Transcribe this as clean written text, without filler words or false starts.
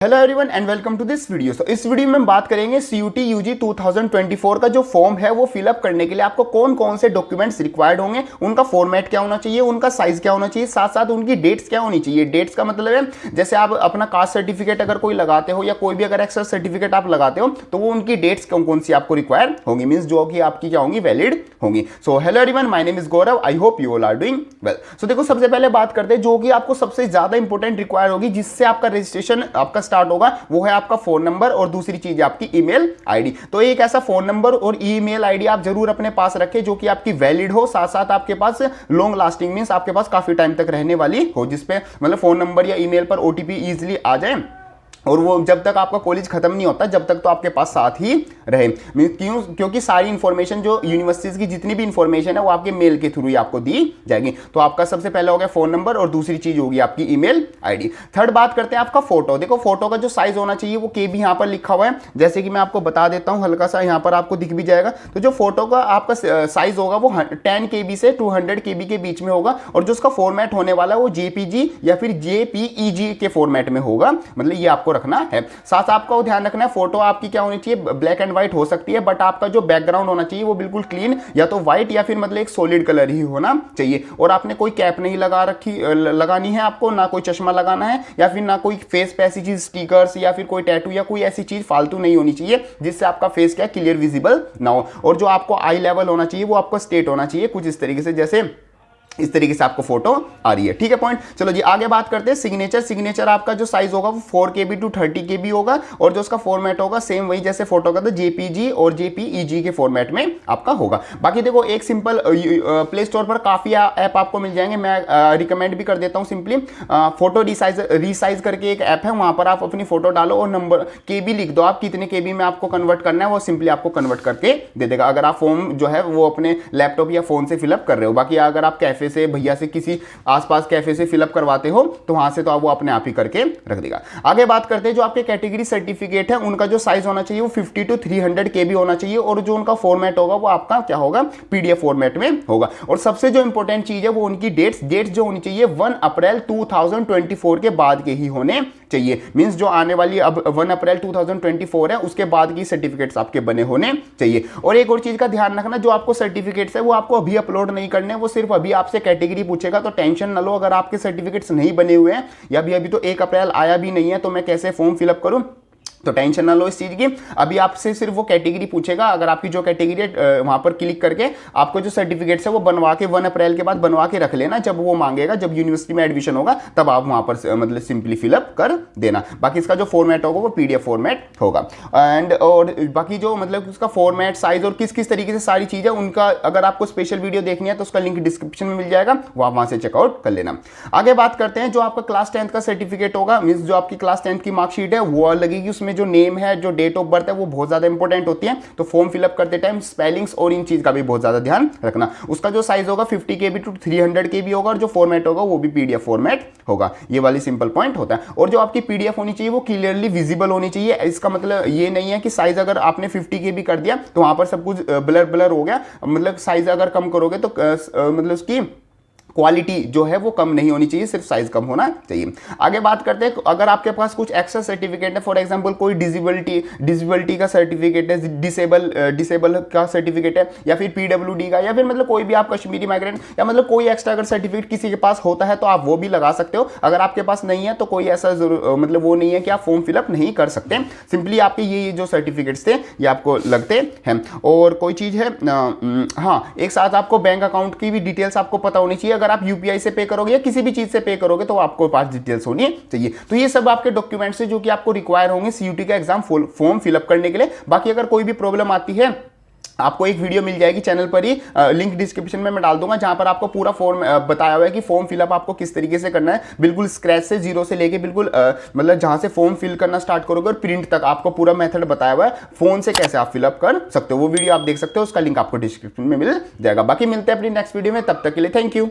Hello everyone and welcome to this video. तो इस video में हम बात करेंगे सीयूटी यूजी 2024 का जो फॉर्म है वो फिलअप करने के लिए आपको कौन कौन से डॉक्यूमेंट्स रिक्वायर्ड होंगे, उनका फॉर्मेट क्या होना चाहिए, उनका साइज क्या होना चाहिए, साथ साथ उनकी डेट्स क्या होनी चाहिए। डेट्स का मतलब है जैसे आप अपना कास्ट सर्टिफिकेट अगर कोई लगाते हो या कोई भी अगर एक्स्ट्रा सर्टिफिकेट आप लगाते हो तो वो उनकी डेट्स कौन कौन सी आपको रिक्वायर होंगी, मीन्स जो कि आपकी क्या होंगी, वैलिड होंगी। So hello everyone, my name is Gaurav, I hope you all are doing well. So देखो, सबसे पहले बात करते हैं जो कि आपको सबसे ज्यादा इंपॉर्टेंट रिक्वायर होगी, जिससे आपका रजिस्ट्रेशन आपका स्टार्ट होगा, वो है आपका फोन नंबर और दूसरी चीज है आपकी ईमेल आईडी। तो एक ऐसा फोन नंबर और ईमेल आईडी आप जरूर अपने पास रखें जो कि आपकी वैलिड हो, साथ साथ आपके पास लॉन्ग लास्टिंग मींस आपके पास काफी टाइम तक रहने वाली हो, जिसपे मतलब फोन नंबर या ईमेल पर ओटीपी इजीली आ जाए और वो जब तक आपका कॉलेज खत्म नहीं होता जब तक तो आपके पास साथ ही रहे। क्योंकि सारी इंफॉर्मेशन जो यूनिवर्सिटीज की जितनी भी इंफॉर्मेशन है वो आपके मेल के थ्रू ही आपको दी जाएगी। तो आपका सबसे पहले हो गया फोन नंबर और दूसरी चीज होगी आपकी ईमेल आईडी। थर्ड बात करते हैं आपका फोटो। देखो, फोटो का जो साइज होना चाहिए वो के भी यहाँ पर लिखा हुआ है, जैसे कि मैं आपको बता देता हूँ, हल्का सा यहाँ पर आपको दिख भी जाएगा। तो जो फोटो का आपका साइज होगा वो 10 KB से 200 KB के बीच में होगा और जो उसका फॉर्मेट होने वाला है वो JPG या फिर JPEG के फॉर्मेट में होगा, मतलब ये आपको रखना है। साथ आपको ध्यान रखना है फोटो आपकी क्या होनी चाहिए, ब्लैक एंड व्हाइट हो सकती है, बट आपका जो बैकग्राउंड होना चाहिए वो बिल्कुल क्लीन, या तो व्हाइट या फिर मतलब एक सॉलिड कलर ही होना चाहिए। और आपने कोई कैप नहीं लगानी है, आपको ना कोई चश्मा लगाना है या फिर ना कोई फेस पे ऐसी चीज स्टिकर्स या फिर कोई टैटू या कोई ऐसी चीज फालतू नहीं होनी चाहिए जिससे आपका फेस क्या क्लियर विजिबल ना हो। और जो आपको आई लेवल होना चाहिए वो आपको स्ट्रेट होना चाहिए, कुछ इस तरीके से, जैसे इस तरीके से आपको फोटो आ रही है। ठीक है पॉइंट। चलो जी आगे बात करते हैं सिग्नेचर। सिग्नेचर आपका जो साइज होगा वो 4 KB to 30 KB होगा और जो उसका फॉर्मेट होगा सेम वही जैसे फोटो का था, JPG और JPEG के फॉर्मेट में आपका होगा। बाकी देखो, एक सिंपल प्ले स्टोर पर काफी ऐप आपको मिल जाएंगे, मैं रिकमेंड भी कर देता हूँ। सिंपली फोटो रिसाइज करके एक ऐप है, वहां पर आप अपनी फोटो डालो और नंबर KB लिख दो, आप कितने KB में आपको कन्वर्ट करना है वो सिंपली आपको कन्वर्ट करके दे देगा, अगर आप फॉर्म जो है वो अपने लैपटॉप या फोन से फिलअप कर रहे हो। बाकी अगर आप कैफे से, भैया से, किसी आसपास कैफे से फिलअप करवाते हो तो वहां से तो आप वो अपने आप ही करके रख देगा। आगे बात करते हैं जो आपके कैटेगरी सर्टिफिकेट है उनका जो साइज होना चाहिए वो 50 to 300 KB होना चाहिए और जो उनका फॉर्मेट होगा वो आपका क्या होगा, PDF फॉर्मेट में होगा। और सबसे जो इंपॉर्टेंट चीज है वो उनकी डेट्स जो होनी चाहिए 1 अप्रैल 2024 के बाद के ही होने चाहिए। मींस जो आने वाली अब 1 अप्रैल 2024 है उसके बाद की सर्टिफिकेट्स आपके बने होने चाहिए। और एक और चीज का ध्यान रखना, जो आपको सर्टिफिकेट्स है वो आपको अभी अपलोड नहीं करने, वो सिर्फ अभी आपसे कैटेगरी पूछेगा, तो टेंशन ना लो अगर आपके सर्टिफिकेट्स नहीं बने हुए हैं या अभी तो 1 अप्रैल आया भी नहीं है तो मैं कैसे फॉर्म फिलअप करूं, तो टेंशन ना लो इस चीज की। अभी आपसे सिर्फ वो कैटेगरी पूछेगा, अगर आपकी जो कैटेगरी है वहां पर क्लिक करके आपको जो सर्टिफिकेट्स है वो बनवा के 1 अप्रैल के बाद बनवा के रख लेना, जब वो मांगेगा, जब यूनिवर्सिटी में एडमिशन होगा तब आप वहां पर मतलब सिंपली फिलअप कर देना। बाकी इसका जो फॉर्मेट होगा वो PDF फॉर्मेट होगा। एंड और बाकी जो मतलब उसका फॉर्मेट, साइज और किस किस तरीके से सारी चीजें उनका, अगर आपको स्पेशल वीडियो देखनी है तो उसका लिंक डिस्क्रिप्शन में मिल जाएगा, वो आप वहां से चेकआउट कर लेना। आगे बात करते हैं जो आपका क्लास 10th का सर्टिफिकेट होगा, मींस जो आपकी क्लास 10th की मार्कशीट है वो लगेगी, उसमें जो नेम है, जो डेट ऑफ बर्थ है वो बहुत ज्यादा इंपॉर्टेंट होती है। तो फॉर्म फिलअप करते टाइम स्पेलिंग्स और इन चीज का भी बहुत ज्यादा ध्यान रखना। उसका जो साइज होगा 50 KB to 300 KB होगा और जो फॉर्मेट होगा वो भी PDF फॉर्मेट होगा। ये वाली सिंपल पॉइंट होता है। और जो आपकी PDF होनी चाहिए वो क्लियरली विजिबल होनी चाहिए। इसका मतलब ये नहीं है कि साइज अगर आपने 50 KB कर दिया तो वहां पर सब कुछ ब्लर हो गया, मतलब साइज अगर कम करोगे तो मतलब उसकी क्वालिटी जो है वो कम नहीं होनी चाहिए, सिर्फ साइज कम होना चाहिए। आगे बात करते हैं, अगर आपके पास कुछ एक्स्ट्रा सर्टिफिकेट है, फॉर एग्जांपल कोई डिसेबिलिटी का सर्टिफिकेट है, डिसेबल का सर्टिफिकेट है, या फिर PWD का, या फिर मतलब कोई भी आप कश्मीरी माइग्रेंट या मतलब कोई एक्स्ट्रा अगर सर्टिफिकेट किसी के पास होता है तो आप वो भी लगा सकते हो। अगर आपके पास नहीं है तो कोई ऐसा मतलब वो नहीं है कि आप फॉर्म फिलअप नहीं कर सकते, सिंपली आपके ये जो सर्टिफिकेट्स थे ये आपको लगते हैं। और कोई चीज है, हाँ, एक साथ आपको बैंक अकाउंट की भी डिटेल्स आपको पता होनी चाहिए। अगर आप UPI से पे करोगे या किसी भी चीज से पे करोगे तो आपको पास डिटेल्स होनी चाहिए। तो ये सब आपके डॉक्यूमेंट्स हैं जो कि आपको रिक्वायर होंगे CUT का एग्जाम फॉर्म फिलअप करने के लिए। बाकी अगर कोई भी प्रॉब्लम आती है, आपको एक वीडियो मिल जाएगी चैनल पर ही, लिंक डिस्क्रिप्शन में मैं डाल दूंगा, जहां पर आपको पूरा फॉर्म बताया हुआ है कि फॉर्म फिलअप आपको किस तरीके से करना है, बिल्कुल स्क्रैच से, जीरो से लेके बिल्कुल मतलब जहां से फॉर्म फिल करना स्टार्ट करोगे और प्रिंट तक आपको पूरा मेथड बताया हुआ है, फोन से कैसे आप फिलअप कर सकते हो। वो वीडियो आप देख सकते हो, उसका लिंक आपको डिस्क्रिप्शन में मिल जाएगा। बाकी मिलते हैं अपनी नेक्स्ट वीडियो में, तब तक के लिए थैंक यू।